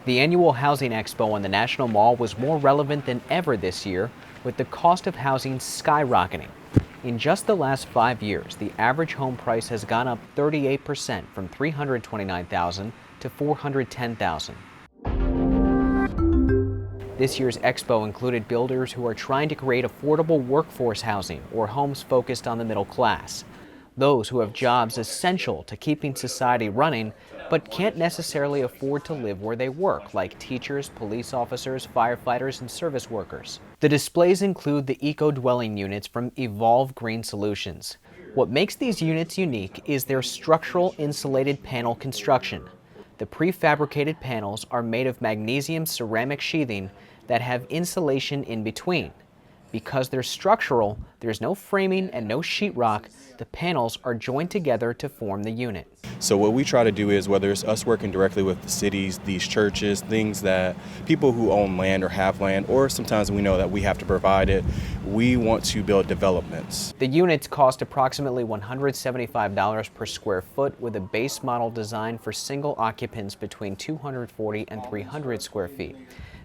The annual housing expo on the National Mall was more relevant than ever this year, with the cost of housing skyrocketing. In just the last 5 years, the average home price has gone up 38% from $329,000 to $410,000. This year's expo included builders who are trying to create affordable workforce housing or homes focused on the middle class. Those who have jobs essential to keeping society running but can't necessarily afford to live where they work, like teachers, police officers, firefighters, and service workers. The displays include the eco-dwelling units from Evolve Green Solutions. What makes these units unique is their structural insulated panel construction. The prefabricated panels are made of magnesium ceramic sheathing that have insulation in between. Because they're structural, there's no framing and no sheetrock. The panels are joined together to form the unit. So what we try to do is, whether it's us working directly with the cities, these churches, things that people who own land or have land, or sometimes we know that we have to provide it, we want to build developments. The units cost approximately $175 per square foot, with a base model designed for single occupants between 240 and 300 square feet.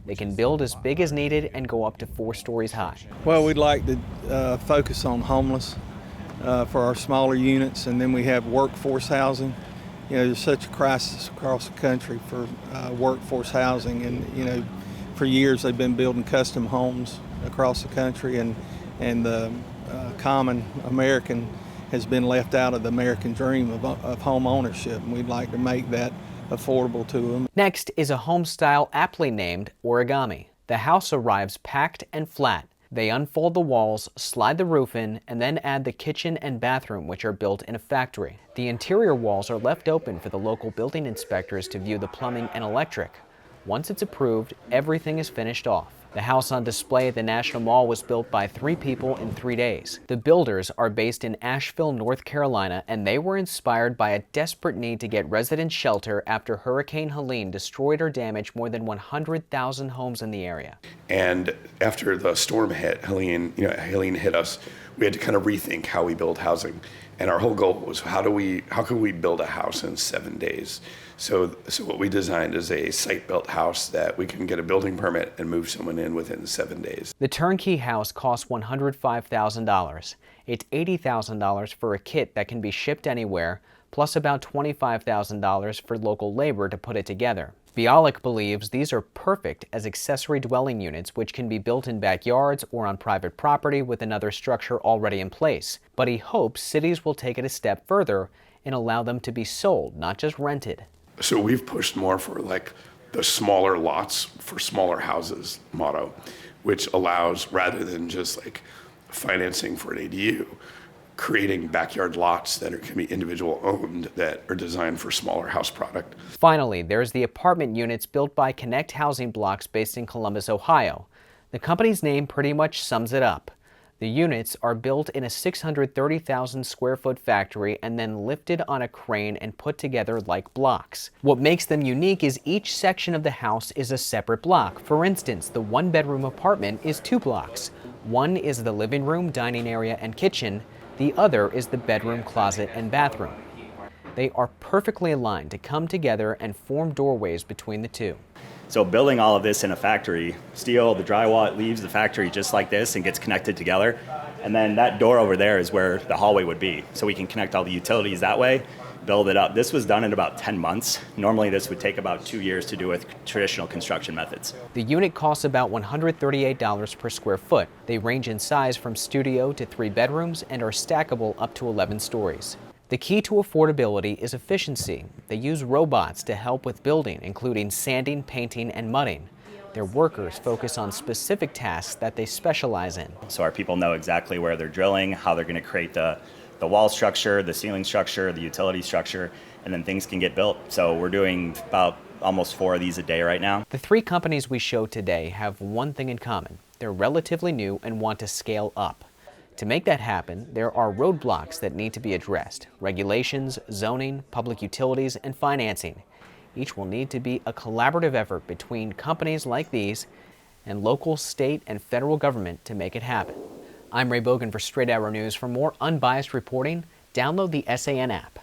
They can build as big as needed and go up to 4 stories high. Well, we'd like to focus on homeless for our smaller units, and then we have workforce housing. You know, there's such a crisis across the country for workforce housing, and you know, for years they've been building custom homes across the country, and the common American has been left out of the American dream of home ownership, and we'd like to make that affordable to them. Next is a home style aptly named origami. The house arrives packed and flat. They unfold the walls, slide the roof in, and then add the kitchen and bathroom, which are built in a factory. The interior walls are left open for the local building inspectors to view the plumbing and electric. Once it's approved, everything is finished off. The house on display at the National Mall was built by 3 people in 3 days. The builders are based in Asheville, North Carolina, and they were inspired by a desperate need to get residents shelter after Hurricane Helene destroyed or damaged more than 100,000 homes in the area. And after the storm hit, Helene hit us, we had to kind of rethink how we build housing. And our whole goal was how can we build a house in 7 days? So what we designed is a site-built house that we can get a building permit and move someone in within 7 days. The turnkey house costs $105,000. It's $80,000 for a kit that can be shipped anywhere, plus about $25,000 for local labor to put it together. Bialik believes these are perfect as accessory dwelling units, which can be built in backyards or on private property with another structure already in place. But he hopes cities will take it a step further and allow them to be sold, not just rented. So we've pushed more for like the smaller lots for smaller houses motto, which allows, rather than just like financing for an ADU, creating backyard lots that can be individual owned that are designed for smaller house product. Finally, there's the apartment units built by Connect Housing Blocks based in Columbus, Ohio. The company's name pretty much sums it up. The units are built in a 630,000 square foot factory and then lifted on a crane and put together like blocks. What makes them unique is each section of the house is a separate block. For instance, the 1-bedroom apartment is 2 blocks. One is the living room, dining area, and kitchen. The other is the bedroom, closet, and bathroom. They are perfectly aligned to come together and form doorways between the two. So building all of this in a factory, steel, the drywall, it leaves the factory just like this and gets connected together. And then that door over there is where the hallway would be. So we can connect all the utilities that way, build it up. This was done in about 10 months. Normally this would take about 2 years to do with traditional construction methods. The unit costs about $138 per square foot. They range in size from studio to 3 bedrooms and are stackable up to 11 stories. The key to affordability is efficiency. They use robots to help with building, including sanding, painting, and mudding. Their workers focus on specific tasks that they specialize in. So our people know exactly where they're drilling, how they're going to create the wall structure, the ceiling structure, the utility structure, and then things can get built. So we're doing about almost 4 of these a day right now. The 3 companies we showed today have one thing in common. They're relatively new and want to scale up. To make that happen, there are roadblocks that need to be addressed: regulations, zoning, public utilities, and financing. Each will need to be a collaborative effort between companies like these and local, state, and federal government to make it happen. I'm Ray Bogan for Straight Arrow News. For more unbiased reporting, download the SAN app.